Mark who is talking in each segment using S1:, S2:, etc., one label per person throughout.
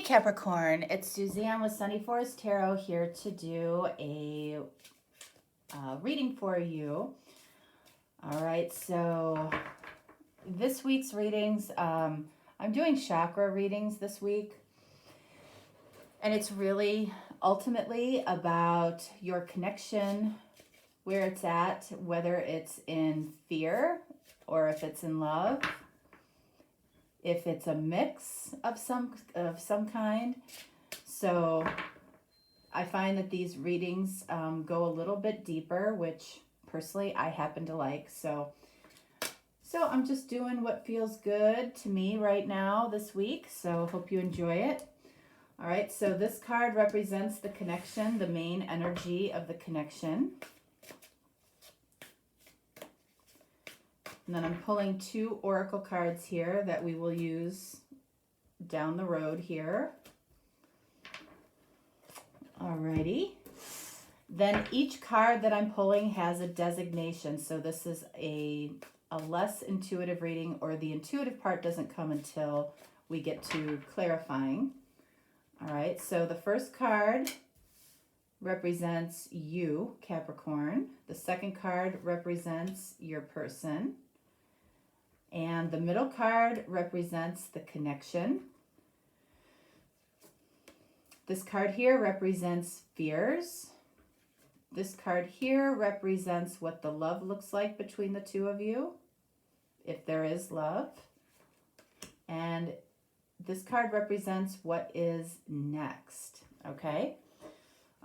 S1: Capricorn, it's Suzanne with Sunny Forest Tarot here to do a reading for you. All right, so this week's readings, I'm doing chakra readings this week, and it's really ultimately about your connection, where it's at, whether it's in fear or if it's in love, if it's a mix of some kind. So I find that these readings go a little bit deeper, which personally I happen to like. So I'm just doing what feels good to me right now this week. So hope you enjoy it. All right, so this card represents the connection, the main energy of the connection. And then I'm pulling two oracle cards here that we will use down the road here. Alrighty. Then each card that I'm pulling has a designation. So this is a less intuitive reading, or the intuitive part doesn't come until we get to clarifying. All right, so the first card represents you, Capricorn. The second card represents your person. And the middle card represents the connection. This card here represents fears. This card here represents what the love looks like between the two of you, if there is love. And this card represents what is next, okay?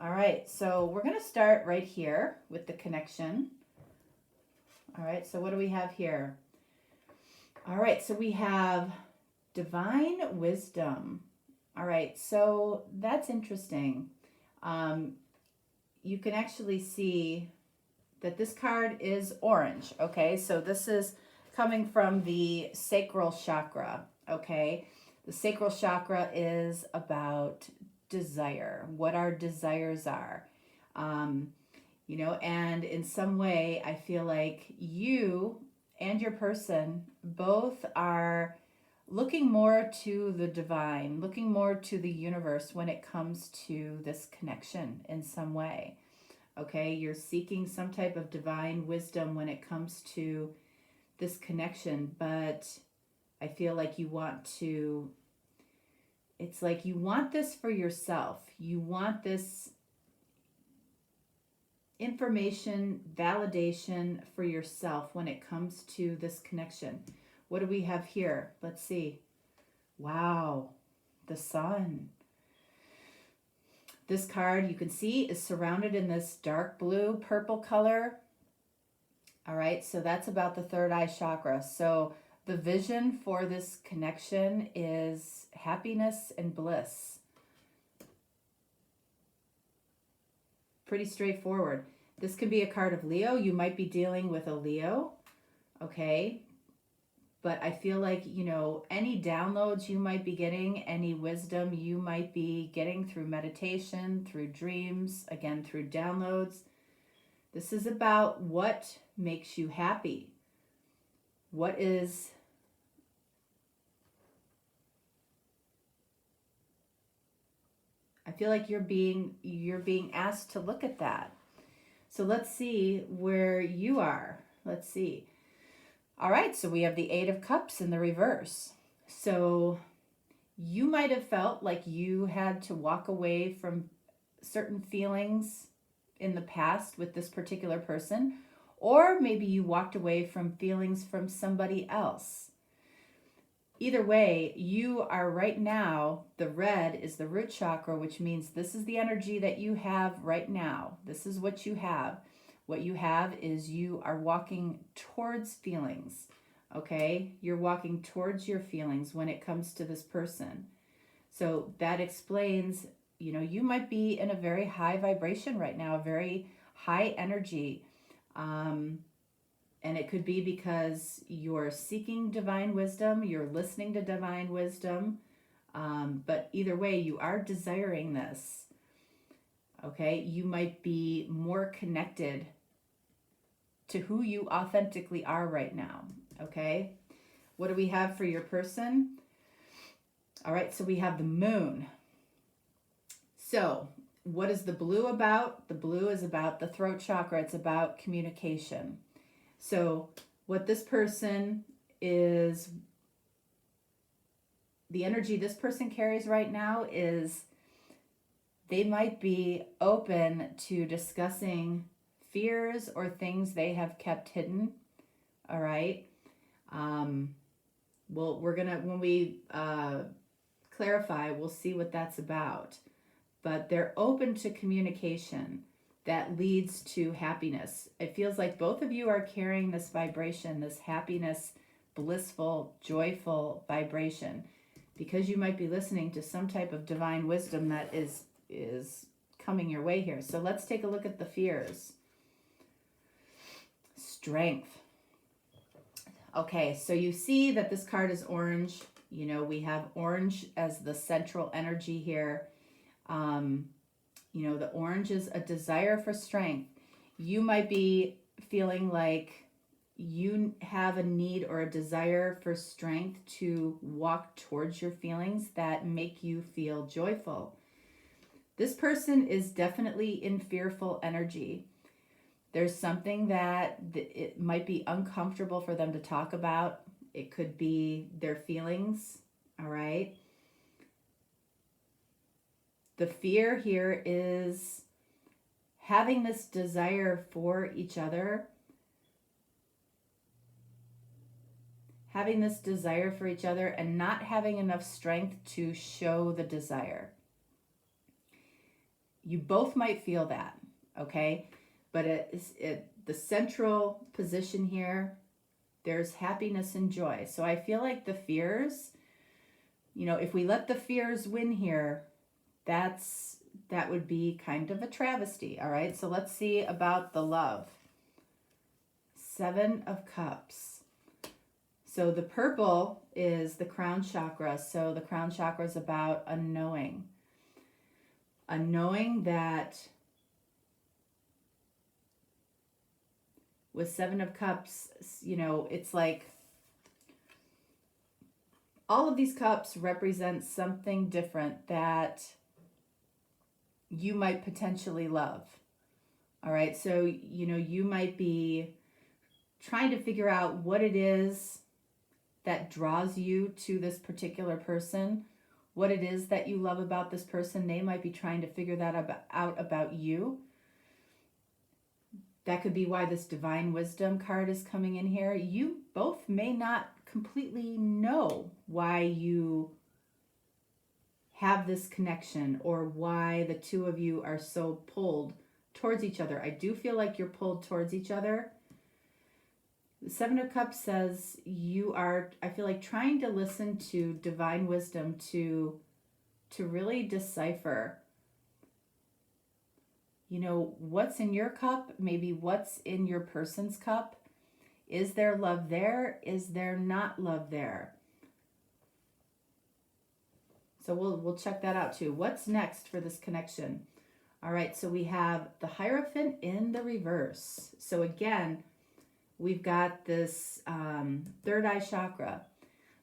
S1: All right, so we're going to start right here with the connection. All right, so what do we have here? All right, so we have divine wisdom. All right, so that's interesting. You can actually see that this card is orange, okay? So this is coming from the sacral chakra, okay? The sacral chakra is about desire, what our desires are. You know, and in some way, I feel like you and your person both are looking more to the divine, looking more to the universe when it comes to this connection in some way. Okay, you're seeking some type of divine wisdom when it comes to this connection, but I feel like you want to, it's like you want this for yourself. You want this information, validation for yourself when it comes to this connection. What do we have here? Let's see. Wow, the sun. This card, you can see, is surrounded in this dark blue, purple color. All right, so that's about the third eye chakra. So the vision for this connection is happiness and bliss. Pretty straightforward. This could be a card of Leo. You might be dealing with a Leo, okay? But I feel like, you know, any downloads you might be getting, any wisdom you might be getting through meditation, through dreams, again, through downloads. This is about what makes you happy. What is... I feel like you're being asked to look at that. So let's see where you are. Let's see. All right, so we have the Eight of Cups in the reverse. So you might have felt like you had to walk away from certain feelings in the past with this particular person, or maybe you walked away from feelings from somebody else. Either way, you are right now, the red is the root chakra, which means this is the energy that you have right now. This is what you have. What you have is you are walking towards feelings, okay? You're walking towards your feelings when it comes to this person. So that explains, you know, you might be in a very high vibration right now, a very high energy. And it could be because you're seeking divine wisdom, you're listening to divine wisdom, but either way, you are desiring this, okay? You might be more connected to who you authentically are right now, okay? What do we have for your person? All right, so we have the moon. So what is the blue about? The blue is about the throat chakra. It's about communication. So what this person is, the energy this person carries right now is they might be open to discussing fears or things they have kept hidden. All right. Well, we're going to, when we clarify, we'll see what that's about. But they're open to communication that leads to happiness. It feels like both of you are carrying this vibration, this happiness, blissful, joyful vibration, because you might be listening to some type of divine wisdom that is coming your way here. So let's take a look at the fears. Strength. Okay, so you see that this card is orange. You know, we have orange as the central energy here. You know, the orange is a desire for strength. You might be feeling like you have a need or a desire for strength to walk towards your feelings that make you feel joyful. This person is definitely in fearful energy. There's something that it might be uncomfortable for them to talk about. It could be their feelings, all right? The fear here is having this desire for each other, and not having enough strength to show the desire. You both might feel that, okay? But the central position here, there's happiness and joy. So I feel like the fears, you know, if we let the fears win here, that would be kind of a travesty, all right? So let's see about the love. 7 of Cups. So the purple is the crown chakra. So the crown chakra is about a knowing that with 7 of Cups, you know, it's like all of these cups represent something different that you might potentially love. All right, so, you know, you might be trying to figure out what it is that draws you to this particular person, what it is that you love about this person. They might be trying to figure that out about you. That could be why this divine wisdom card is coming in here. You both may not completely know why you have this connection or why the two of you are so pulled towards each other. I do feel like you're pulled towards each other. The 7 of Cups says you are, I feel like, trying to listen to divine wisdom to really decipher, you know, what's in your cup, maybe what's in your person's cup. Is there love there? Is there not love there? So we'll check that out too. What's next for this connection? All right, so we have the Hierophant in the reverse. So again, we've got this third eye chakra.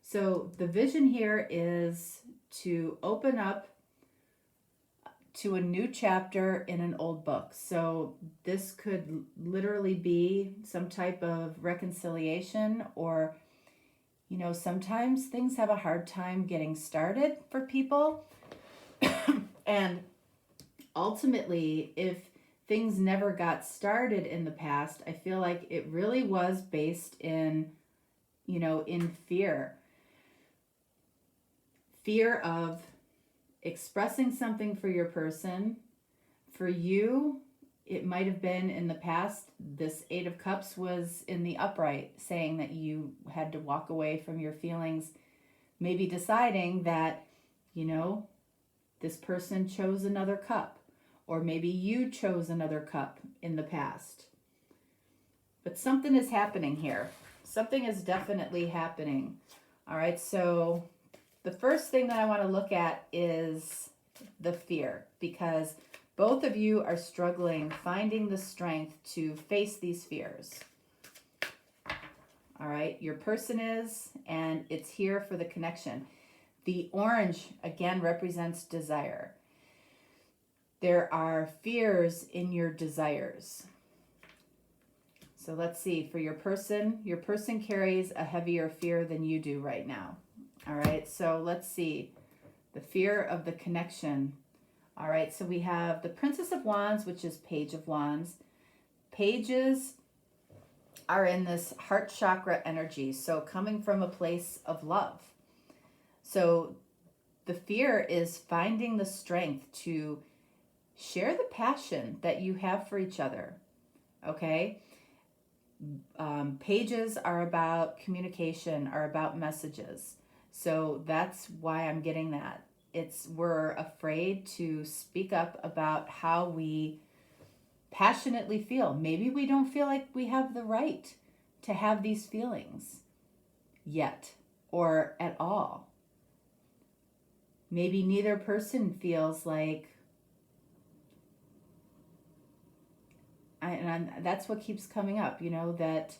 S1: So the vision here is to open up to a new chapter in an old book. So this could literally be some type of reconciliation, or, you know, sometimes things have a hard time getting started for people. And ultimately, if things never got started in the past, I feel like it really was based in, you know, in fear. Fear of expressing something for your person. For you, it might have been in the past, this 8 of Cups was in the upright, saying that you had to walk away from your feelings, maybe deciding that, you know, this person chose another cup, or maybe you chose another cup in the past. But something is happening here. Something is definitely happening. All right, so the first thing that I want to look at is the fear, because both of you are struggling, finding the strength to face these fears. All right, your person is, and it's here for the connection. The orange, again, represents desire. There are fears in your desires. So let's see, for your person carries a heavier fear than you do right now. All right, so let's see. The fear of the connection. All right, so we have the Princess of Wands, which is Page of Wands. Pages are in this heart chakra energy, so coming from a place of love. So the fear is finding the strength to share the passion that you have for each other, okay? Pages are about communication, are about messages. So that's why I'm getting that. We're afraid to speak up about how we passionately feel. Maybe we don't feel like we have the right to have these feelings yet or at all. Maybe neither person feels like, and that's what keeps coming up, that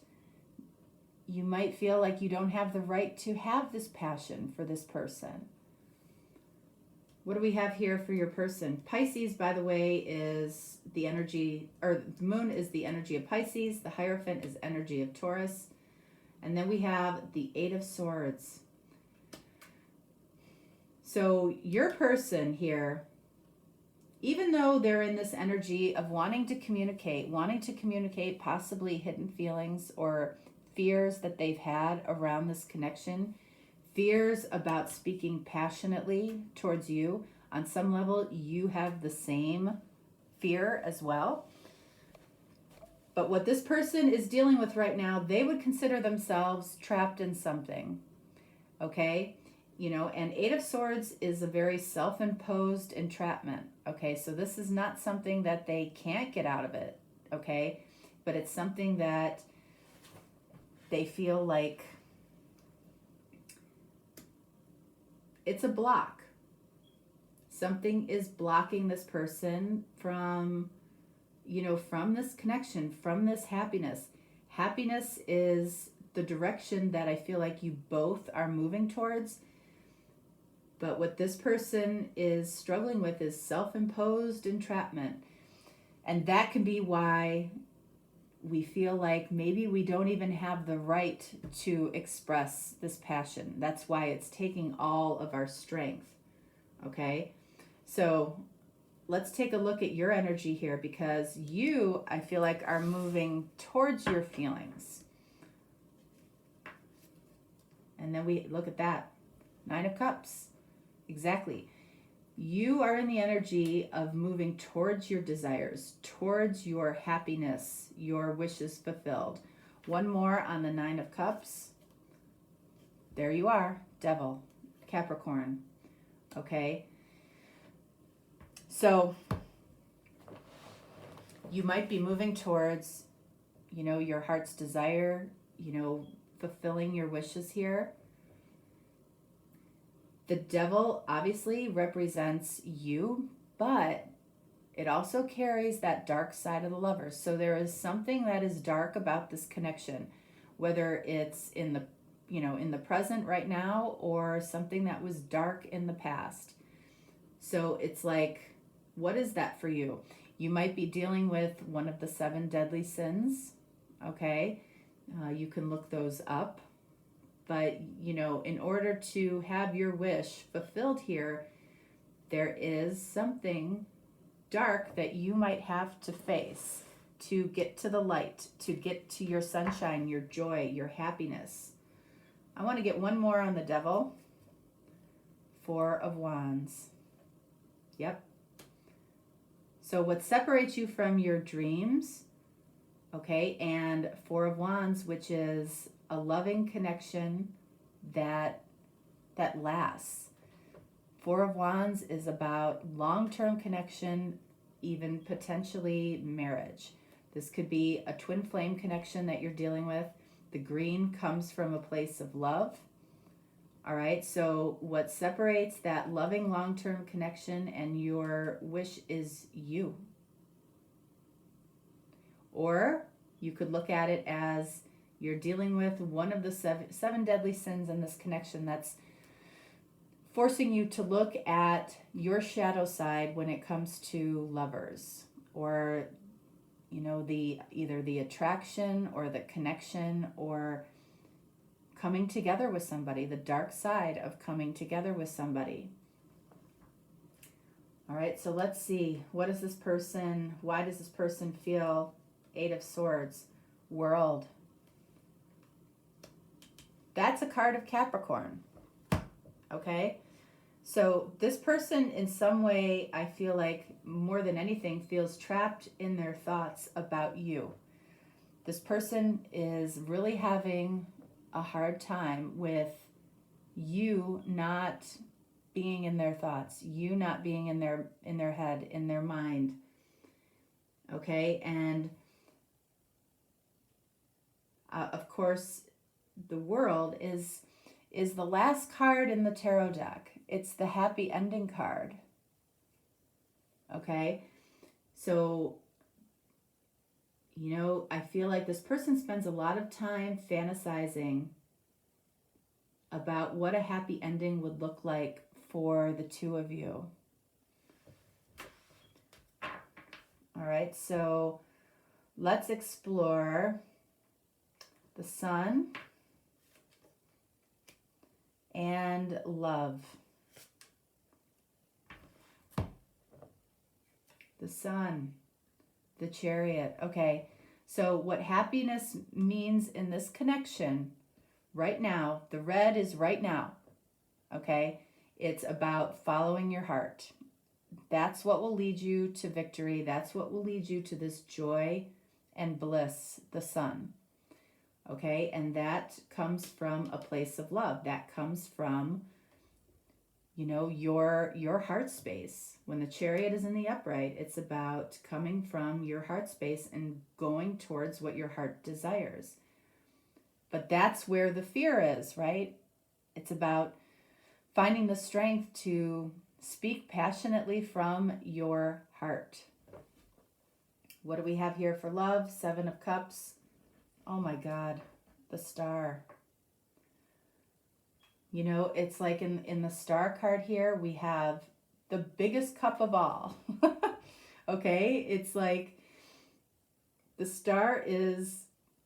S1: you might feel like you don't have the right to have this passion for this person. What do we have here for your person? Pisces, by the way, is the energy, or the moon is the energy of Pisces. The Hierophant is energy of Taurus. And then we have the Eight of Swords. So your person here, even though they're in this energy of wanting to communicate possibly hidden feelings or fears that they've had around this connection, fears about speaking passionately towards you. On some level, you have the same fear as well. But what this person is dealing with right now, they would consider themselves trapped in something. Okay? And Eight of Swords is a very self-imposed entrapment. Okay? So this is not something that they can't get out of it. Okay? But it's something that they feel like it's a block. Something is blocking this person from, from this connection, from this happiness. Happiness is the direction that I feel like you both are moving towards. But what this person is struggling with is self-imposed entrapment. And that can be why we feel like maybe we don't even have the right to express this passion. That's why it's taking all of our strength. Okay? So let's take a look at your energy here, because you, I feel like, are moving towards your feelings. And then we look at that. Nine of Cups. Exactly. You are in the energy of moving towards your desires, towards your happiness, your wishes fulfilled. One more on the Nine of Cups. There you are, Devil, Capricorn. Okay? So you might be moving towards, your heart's desire, fulfilling your wishes here. The Devil obviously represents you, but it also carries that dark side of the Lovers. So there is something that is dark about this connection, whether it's in the, in the present right now or something that was dark in the past. So it's like, what is that for you? You might be dealing with one of the 7 deadly sins. Okay. You can look those up. But, in order to have your wish fulfilled here, there is something dark that you might have to face to get to the light, to get to your sunshine, your joy, your happiness. I want to get one more on the Devil. 4 of Wands. Yep. So what separates you from your dreams, okay, and 4 of Wands, which is a loving connection that lasts. 4 of Wands is about long-term connection, even potentially marriage. This could be a twin flame connection that you're dealing with. The green comes from a place of love. All right, so what separates that loving long-term connection and your wish is you. Or you could look at it as you're dealing with one of the seven deadly sins in this connection. That's forcing you to look at your shadow side when it comes to lovers, or you know, either the attraction or the connection or coming together with somebody, the dark side of coming together with somebody. All right, so let's see. What is this person? Why does this person feel? 8 of Swords, World. That's a card of Capricorn. Okay? So this person in some way, I feel like more than anything, feels trapped in their thoughts about you. This person is really having a hard time with you not being in their thoughts, you not being in their head, in their mind. Okay? And of course, the World is the last card in the tarot deck. It's the happy ending card. Okay? So, you know, I feel like this person spends a lot of time fantasizing about what a happy ending would look like for the two of you. All right, so let's explore the Sun and love. The Sun, the Chariot. Okay, so what happiness means in this connection right now, the red is right now, okay? It's about following your heart. That's what will lead you to victory. That's what will lead you to this joy and bliss, the Sun. Okay, and that comes from a place of love. That comes from, you know, your heart space. When the Chariot is in the upright, it's about coming from your heart space and going towards what your heart desires. But that's where the fear is, right? It's about finding the strength to speak passionately from your heart. What do we have here for love? 7 of Cups. Oh my God, the Star. You know, it's like in the Star card here, we have the biggest cup of all. Okay, it's like the Star is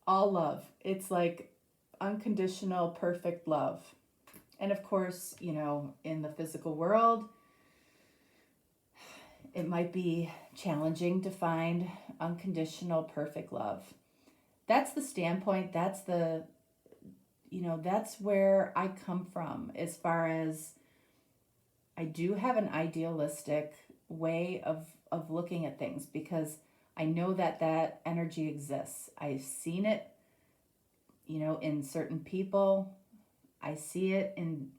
S1: all love. It's like unconditional, perfect love. And of course, you know, in the physical world, it might be challenging to find unconditional, perfect love. That's the standpoint. That's the, you know, that's where I come from as far as I do have an idealistic way of looking at things because I know that that energy exists. I've seen it, you know, in certain people. I see it in,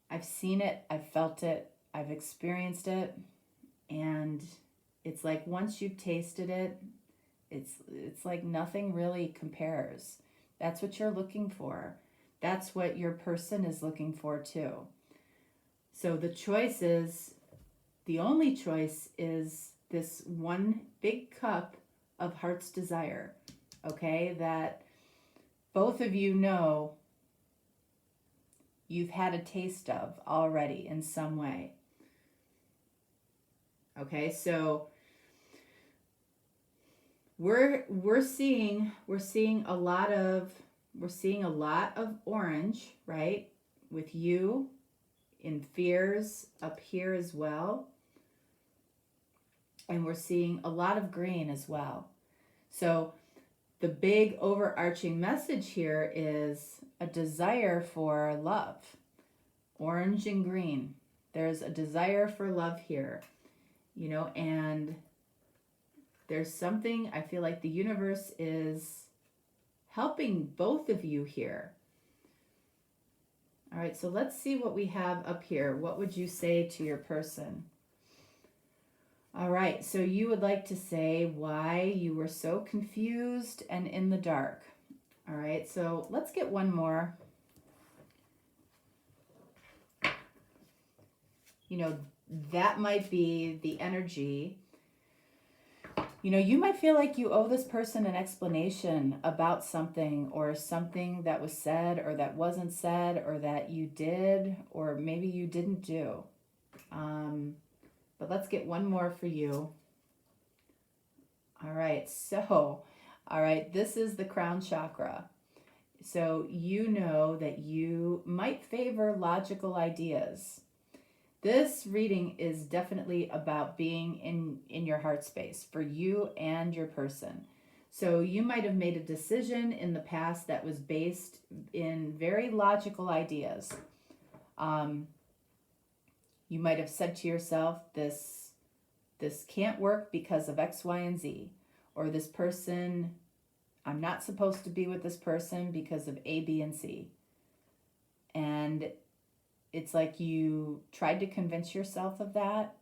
S1: I've seen it, I've felt it, I've experienced it. And it's like once you've tasted it, it's like nothing really compares. That's what you're looking for. That's what your person is looking for too. So the choice is, the only choice is this one big cup of heart's desire, okay, that both of you know you've had a taste of already in some way. Okay, so we're seeing a lot of orange, right? With you in fears up here as well. And we're seeing a lot of green as well. So the big overarching message here is a desire for love. Orange and green. There's a desire for love here, you know, and there's something, I feel like the universe is helping both of you here. All right, so let's see what we have up here. What would you say to your person? All right, so you would like to say why you were so confused and in the dark. All right, so let's get one more. You know, that might be the energy You might feel like you owe this person an explanation about something, or something that was said or that wasn't said, or that you did or maybe you didn't do. But let's get one more for you. All right, this is the Crown Chakra. So you know that you might favor logical ideas. This reading is definitely about being in your heart space for you and your person. So you might have made a decision in the past that was based in very logical ideas. You might have said to yourself, this can't work because of X, Y, and Z. Or this person, I'm not supposed to be with this person because of A, B, and C. And it's like you tried to convince yourself of that.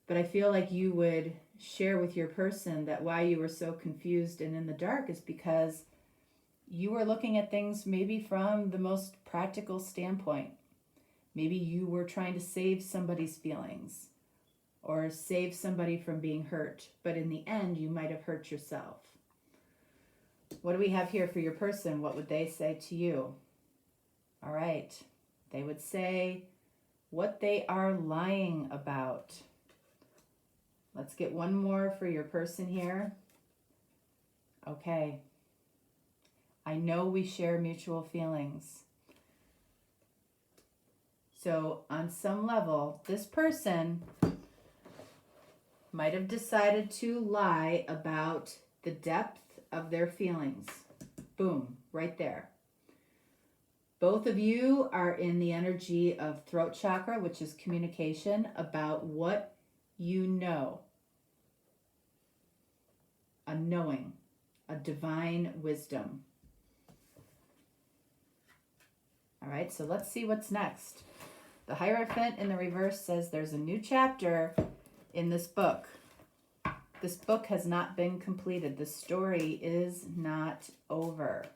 S1: But I feel like you would share with your person that why you were so confused and in the dark is because you were looking at things maybe from the most practical standpoint. Maybe you were trying to save somebody's feelings or save somebody from being hurt. But in the end, you might have hurt yourself. What do we have here for your person? What would they say to you? All right. They would say what they are lying about. Let's get one more for your person here. Okay. I know we share mutual feelings. So on some level, this person might have decided to lie about the depth of their feelings. Boom, right there. Both of you are in the energy of throat chakra, which is communication about what you know. A knowing, a divine wisdom. All right, so let's see what's next. The Hierophant in the reverse says there's a new chapter in this book. This book has not been completed. The story is not over.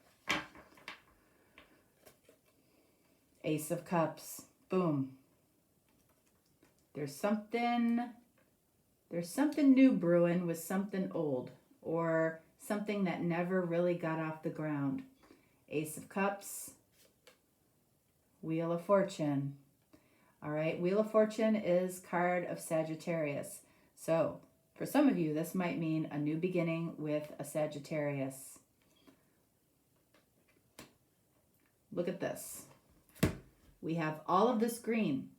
S1: Ace of Cups. Boom. There's something new brewing with something old, or something that never really got off the ground. Ace of Cups. Wheel of Fortune. All right, Wheel of Fortune is card of Sagittarius. So for some of you, this might mean a new beginning with a Sagittarius. Look at this. We have all of this green.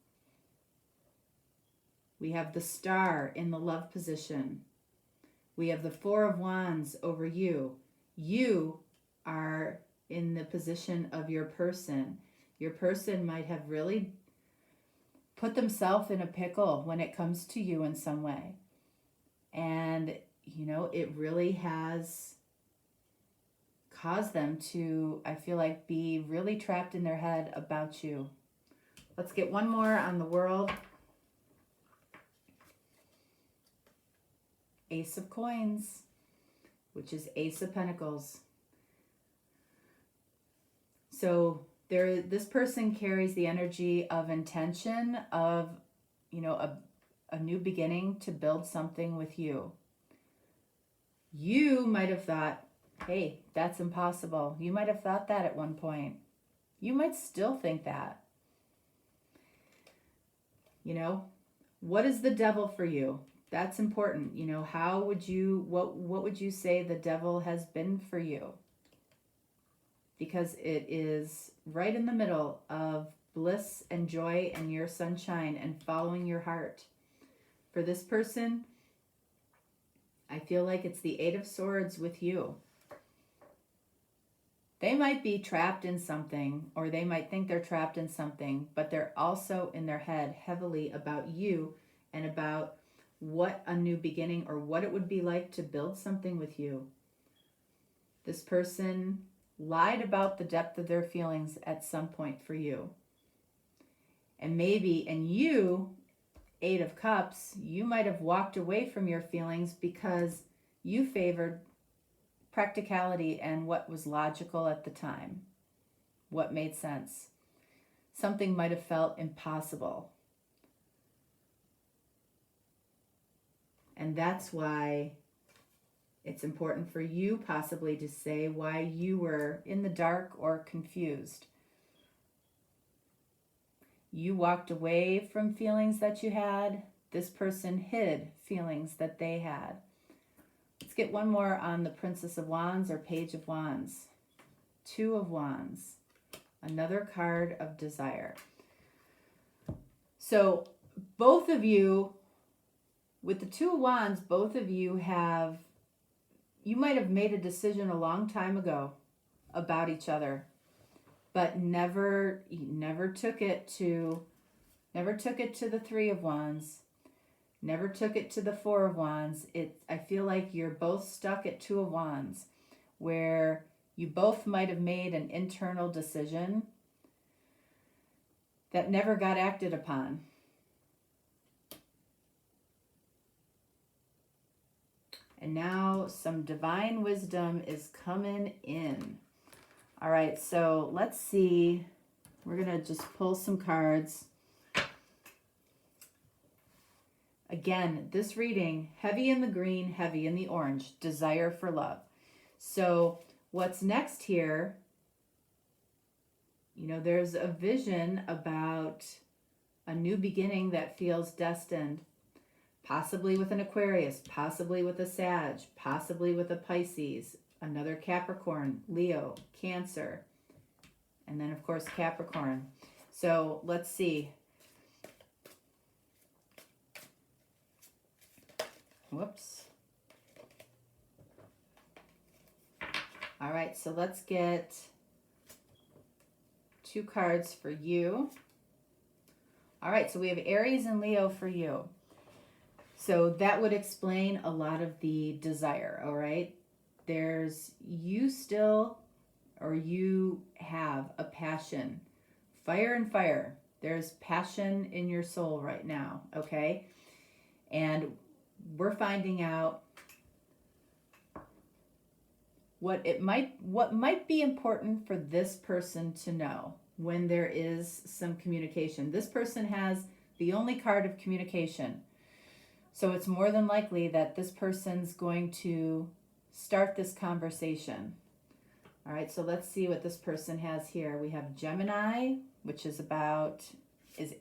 S1: We have the Star in the love position. We have the Four of Wands over you. You are in the position of your person. Your person might have really put themselves in a pickle when it comes to you in some way. And, it really has caused them to, I feel like, be really trapped in their head about you. Let's get one more on the world. Ace of Coins, which is Ace of Pentacles. So this person carries the energy of intention of, a new beginning to build something with you. You might have thought, hey, that's impossible. You might have thought that at one point. You might still think that. What is the devil for you? That's important. What would you say the devil has been for you? Because it is right in the middle of bliss and joy and your sunshine and following your heart. For this person, I feel like it's the Eight of Swords with you. They might be trapped in something, or they might think they're trapped in something, but they're also in their head heavily about you and about what a new beginning or what it would be like to build something with you. This person lied about the depth of their feelings at some point for you. And you, Eight of Cups, you might have walked away from your feelings because you favored practicality and what was logical at the time, what made sense. Something might have felt impossible. And that's why it's important for you possibly to say why you were in the dark or confused. You walked away from feelings that you had. This person hid feelings that they had. Let's get one more on the Princess of Wands or Page of Wands. Two of Wands. Another card of desire. So both of you, with the Two of Wands, both of you might have made a decision a long time ago about each other, but never took it to the Three of Wands, never took it to the Four of Wands. I feel like you're both stuck at Two of Wands, where you both might have made an internal decision that never got acted upon. And now some divine wisdom is coming in. All right, so let's see. We're going to just pull some cards. Again, this reading, heavy in the green, heavy in the orange, desire for love. So what's next here, there's a vision about a new beginning that feels destined. Possibly with an Aquarius, possibly with a Sag, possibly with a Pisces, another Capricorn, Leo, Cancer, and then of course Capricorn. So let's see. Whoops. All right, so let's get two cards for you. All right, so we have Aries and Leo for you. So that would explain a lot of the desire, all right? There's you have a passion. Fire and fire. There's passion in your soul right now, okay? And we're finding out what might be important for this person to know when there is some communication. This person has the only card of communication. So it's more than likely that this person's going to start this conversation. All right, so let's see what this person has here. We have Gemini, which is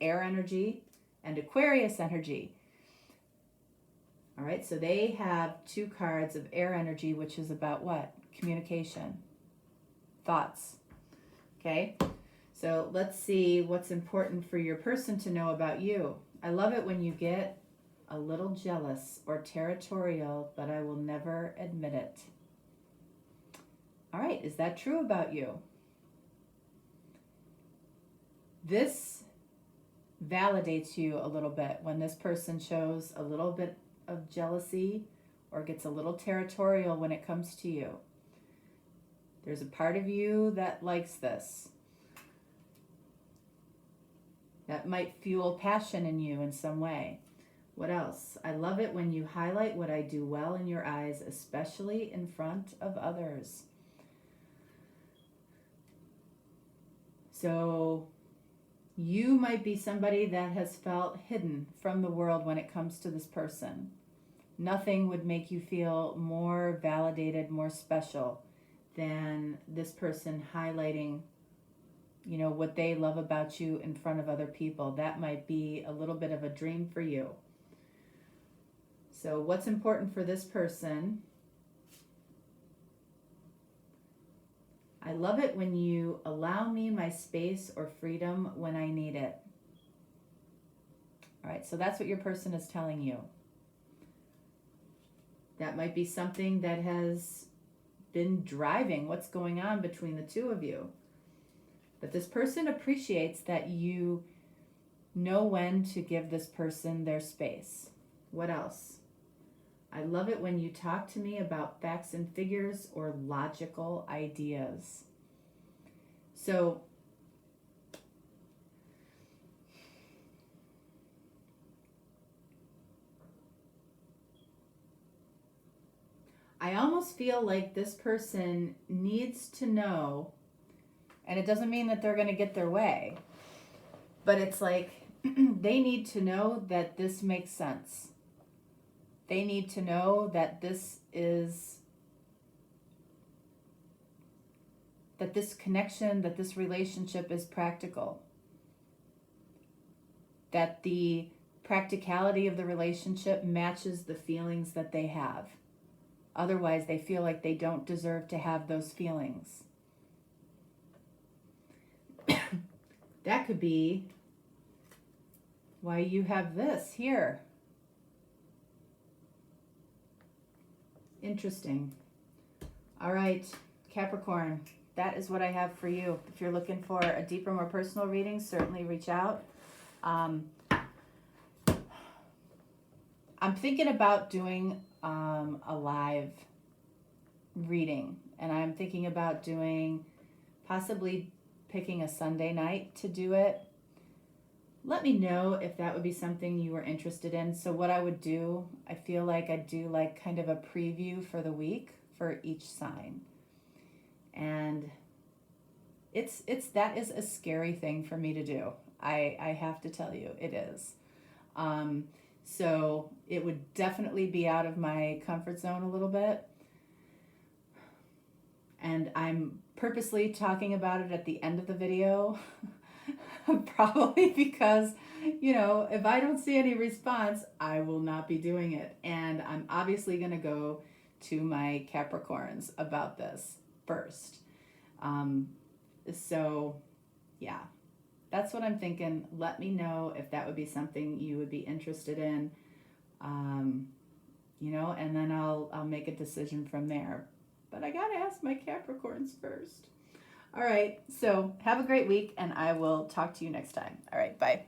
S1: air energy, and Aquarius energy. All right, so they have two cards of air energy, which is about what? Communication, thoughts. Okay, so let's see what's important for your person to know about you. I love it when you get a little jealous or territorial, but I will never admit it. All right, is that true about you? This validates you a little bit when this person shows a little bit of jealousy or gets a little territorial when it comes to you. There's a part of you that likes this. That might fuel passion in you in some way. What else? I love it when you highlight what I do well in your eyes, especially in front of others. So you might be somebody that has felt hidden from the world when it comes to this person. Nothing would make you feel more validated, more special than this person highlighting, what they love about you in front of other people. That might be a little bit of a dream for you. So what's important for this person? I love it when you allow me my space or freedom when I need it. All right, so that's what your person is telling you. That might be something that has been driving what's going on between the two of you. But this person appreciates that you know when to give this person their space. What else? I love it when you talk to me about facts and figures or logical ideas. So I almost feel like this person needs to know, and it doesn't mean that they're going to get their way, but it's like they need to know that this makes sense. They need to know that this connection, that this relationship is practical. That the practicality of the relationship matches the feelings that they have. Otherwise, they feel like they don't deserve to have those feelings. That could be why you have this here. Interesting. All right, Capricorn, that is what I have for you. If you're looking for a deeper, more personal reading, certainly reach out. I'm thinking about doing a live reading, and I'm thinking about doing, possibly picking a Sunday night to do it. Let me know if that would be something you were interested in. So what I would do, I feel like I'd do like kind of a preview for the week for each sign. And that is a scary thing for me to do. I have to tell you, it is. So it would definitely be out of my comfort zone a little bit. And I'm purposely talking about it at the end of the video, probably because, you know, if I don't see any response, I will not be doing it. And I'm obviously going to go to my Capricorns about this first. So, yeah, that's what I'm thinking. Let me know if that would be something you would be interested in, you know, and then I'll make a decision from there. But I got to ask my Capricorns first. All right, so have a great week, and I will talk to you next time. All right, bye.